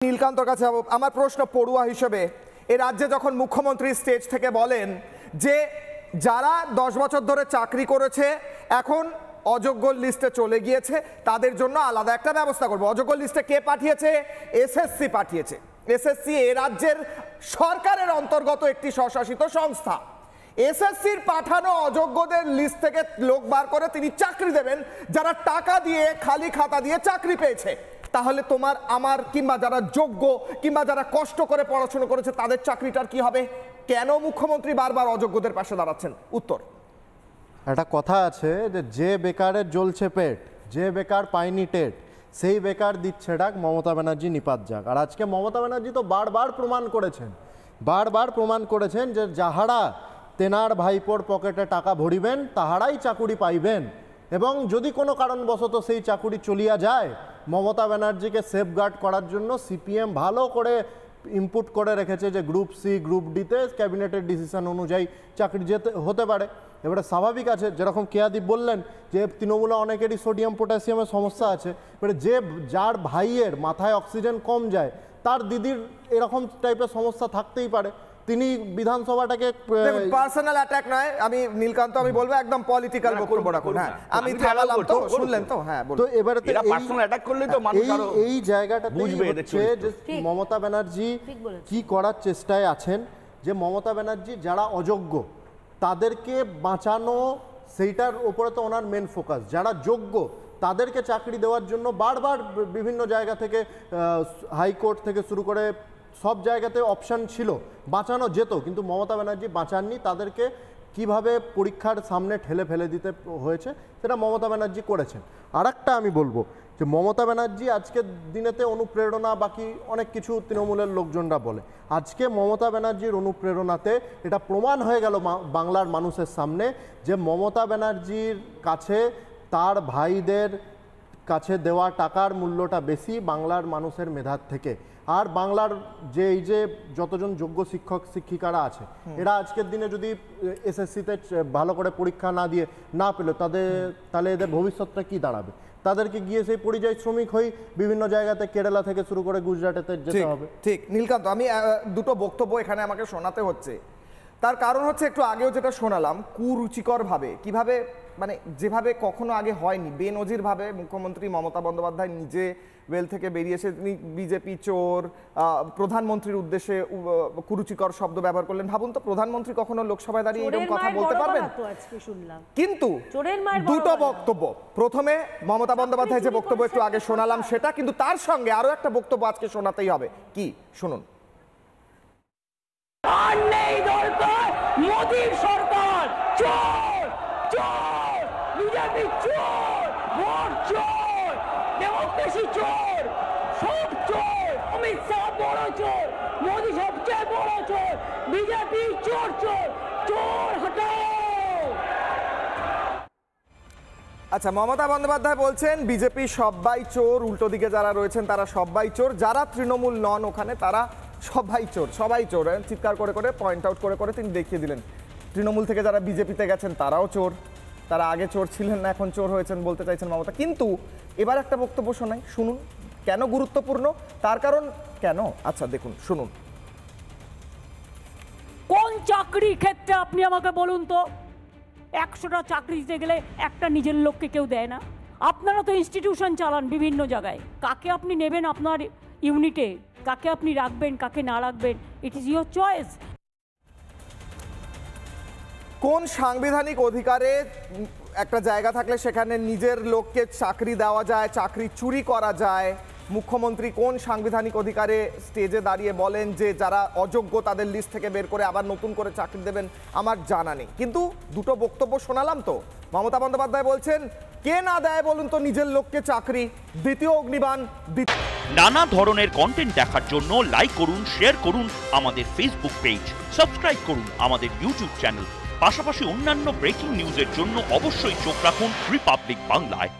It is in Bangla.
নীলকান্তর কাছে আমার প্রশ্ন পড়ুয়া হিসেবে এই রাজ্যে যখন মুখ্যমন্ত্রী স্টেজ থেকে বলেন যে যারা 10 বছর ধরে চাকরি করেছে এখন অযোগ্য লিস্টে চলে গিয়েছে তাদের জন্য আলাদা একটা ব্যবস্থা করব। অযোগ্য লিস্টে কে পাঠিয়েছে? এসএসসি পাঠিয়েছে। এসএসসি এই রাজ্যের সরকারের অন্তর্গত একটি স্বশাসিত সংস্থা। এসএসসির পাঠানো অযোগ্যদের লিস্ট থেকে লোক বার করে তিনি চাকরি দেবেন যারা টাকা দিয়ে খালি খাতা দিয়ে চাকরি পেয়েছে। তাহলে তোমার আমার কিংবা যারা যোগ্য কিংবা যারা কষ্ট করে পড়াশোনা করেছে তাদের চাকরিটার কি হবে? কেন মুখ্যমন্ত্রী বারবার অযোগ্যদের পাশে দাঁড়াচ্ছেন? উত্তর, একটা কথা আছে যে বেকারের জ্বলছে পেট, যে বেকার পায়নি টেট, সেই বেকার দিচ্ছে ডাক মমতা ব্যানার্জি নিপাত যাক। আর আজকে মমতা ব্যানার্জি তো বারবার প্রমাণ করেছেন যে যাহারা তেনার ভাইপোর পকেটে টাকা ভরিবেন তাহারাই চাকুরি পাইবেন, এবং যদি কোনো কারণবশত সেই চাকুরি চলিয়া যায় মমতা ব্যানার্জিকে সেফগার্ড করার জন্য সিপিএম ভালো করে ইনপুট করে রেখেছে যে গ্রুপ সি গ্রুপ ডিতে ক্যাবিনেটের ডিসিশন অনুযায়ী চাকরি যেতে হতে পারে। এবারে স্বাভাবিক আছে, যেরকম কেয়াদীপ বললেন যে তৃণমূলে অনেকেরই সোডিয়াম পটাশিয়ামের সমস্যা আছে, এবারে যার ভাইয়ের মাথায় অক্সিজেন কম যায় তার দিদির এরকম টাইপের সমস্যা থাকতেই পারে। তিনি বিধানসভাটাকে পার্সোনাল অ্যাটাক নয়, আমি নীলকান্ত আমি বলবো একদম পলিটিক্যাল বক্তব্য রাখুন। হ্যাঁ, আমি থামালাম তো, শুনলেন তো? হ্যাঁ, বলুন। তো এবারে এরা পার্সোনাল অ্যাটাক করলে তো মানুষ আরো এই জায়গাটাতে হচ্ছে যে মমতা ব্যানার্জি কি করার চেষ্টায় আছেন, যে মমতা ব্যানার্জি যারা অযোগ্য তাদেরকে বাঁচানো, সেইটার উপরে তো ওনার মেন ফোকাস। যারা যোগ্য তাদেরকে চাকরি দেওয়ার জন্য বারবার বিভিন্ন জায়গা থেকে হাইকোর্ট থেকে শুরু করে সব জায়গাতে অপশান ছিল, বাঁচানো যেত, কিন্তু মমতা ব্যানার্জি বাঁচাননি। তাদেরকে কিভাবে পরীক্ষার সামনে ঠেলে ফেলে দিতে হয়েছে সেটা মমতা ব্যানার্জি করেছেন। আর একটা আমি বলবো যে মমতা ব্যানার্জি আজকের দিনেতে অনুপ্রেরণা বাকি অনেক কিছু তৃণমূলের লোকজনরা বলে, আজকে মমতা ব্যানার্জির অনুপ্রেরণাতে এটা প্রমাণ হয়ে গেল বাংলার মানুষের সামনে যে মমতা ব্যানার্জির কাছে তার ভাইদের কাছে দেওয়া টাকার মূল্যটা বেশি বাংলার মানুষের মেধার থেকে। আর বাংলার যে এই যে যতজন যোগ্য শিক্ষক শিক্ষিকারা আছে এরা আজকের দিনে যদি এসএসসিতে ভালো করে পরীক্ষা না দিয়ে না পেল তাহলে এদের ভবিষ্যৎটা কি দাঁড়াবে? তাদেরকে গিয়ে সেই পরিযায়ী শ্রমিক হয়ে বিভিন্ন জায়গাতে কেরালা থেকে শুরু করে গুজরাটেতে যেতে হবে। ঠিক নীলকান্ত, আমি দুটো বক্তব্য এখানে আমাকে শোনাতে হচ্ছে। তার কারণ হচ্ছে একটু আগেও যেটা শোনালাম, কুরুচিকরভাবে কিভাবে মানে যেভাবে কখনো আগে হয়নি, বেনজিরভাবে মুখ্যমন্ত্রী মমতা বন্দ্যোপাধ্যায় নিজে ওয়েল থেকে বেরিয়েছে, তিনি বিজেপি চোর, প্রধানমন্ত্রীর উদ্দেশ্যে কুরুচিকর শব্দ ব্যবহার করলেন। ভাবুন তো, প্রধানমন্ত্রী কখনো লোকসভায় দাঁড়িয়ে এরকম কথা বলতে পারবেন? কিন্তু দুটো বক্তব্য, প্রথমে মমতা বন্দ্যোপাধ্যায় যে বক্তব্য একটু আগে শোনালাম সেটা, কিন্তু তার সঙ্গে আরো একটা বক্তব্য আজকে শোনাতেই হবে। কি শুনুন। মোদীর সরকার চোর, চোর, বিজেপি চোর, ভোট চোর, ডেমোক্রেসি চোর, সব চোর। অমিত শাহ বড় চোর, মোদী সবচেয়ে বড় চোর, বিজেপি চোর চোর, চোর হটাও। আচ্ছা, মমতা বন্দ্যোপাধ্যায় বলছেন বিজেপি সবাই চোর, উল্টো দিকে যারা রয়েছেন তারা সবাই চোর, যারা তৃণমূল নন ওখানে তারা সবাই চোর, সবাই চোর। চিৎকার করে করে পয়েন্ট আউট করে করে তিনি দেখিয়ে দিলেন তৃণমূল থেকে যারা বিজেপিতে গেছেন তারাও চোর, তারা আগে চোর ছিলেন না এখন চোর হয়েছেন বলতে চাইছেন মমতা। কিন্তু এবার একটা বক্তব্য শোনাই, শুনুন কেন গুরুত্বপূর্ণ, তার কারণ কেন। আচ্ছা দেখুন, শুনুন। কোন চাকরির ক্ষেত্রে আপনি আমাকে বলুন তো, 100টা চাকরি দিতে গেলে একটা নিজের লোককে কেউ দেয় না? আপনারা তো ইনস্টিটিউশন চালান বিভিন্ন জায়গায়, কাকে আপনি নেবেন আপনার ইউনিটে, কাকে আপনি রাখবেন কাকে না রাখবেন, ইট ইজ ইয়োর চয়েস। কোন সাংবিধানিক অধিকারে একটা জায়গা থাকলে সেখানে নিজের লোককে চাকরি দেওয়া যায়, চাকরি চুরি করা যায়? মুখ্যমন্ত্রী কোন সাংবিধানিক অধিকারে স্টেজে দাঁড়িয়ে বলেন যে যারা অযোগ্য তাদের লিস্ট থেকে বের করে আবার নতুন করে চাকরি দেবেন? আমার জানা নেই। কিন্তু দুটো বক্তব্য শোনালাম তো। মমতা বন্দ্যোপাধ্যায় বলছেন কে না দেয় বলুন তো নিজের লোককে চাকরি? দ্বিতীয় অগ্নিবাণ। নানা ধরনের কন্টেন্ট দেখার জন্য লাইক করুন, শেয়ার করুন আমাদের ফেসবুক পেজ, সাবস্ক্রাইব করুন আমাদের ইউটিউব চ্যানেল। পাশাপাশি অন্যান্য ব্রেকিং নিউজের জন্য অবশ্যই চোখ রাখুন রিপাবলিক বাংলায়।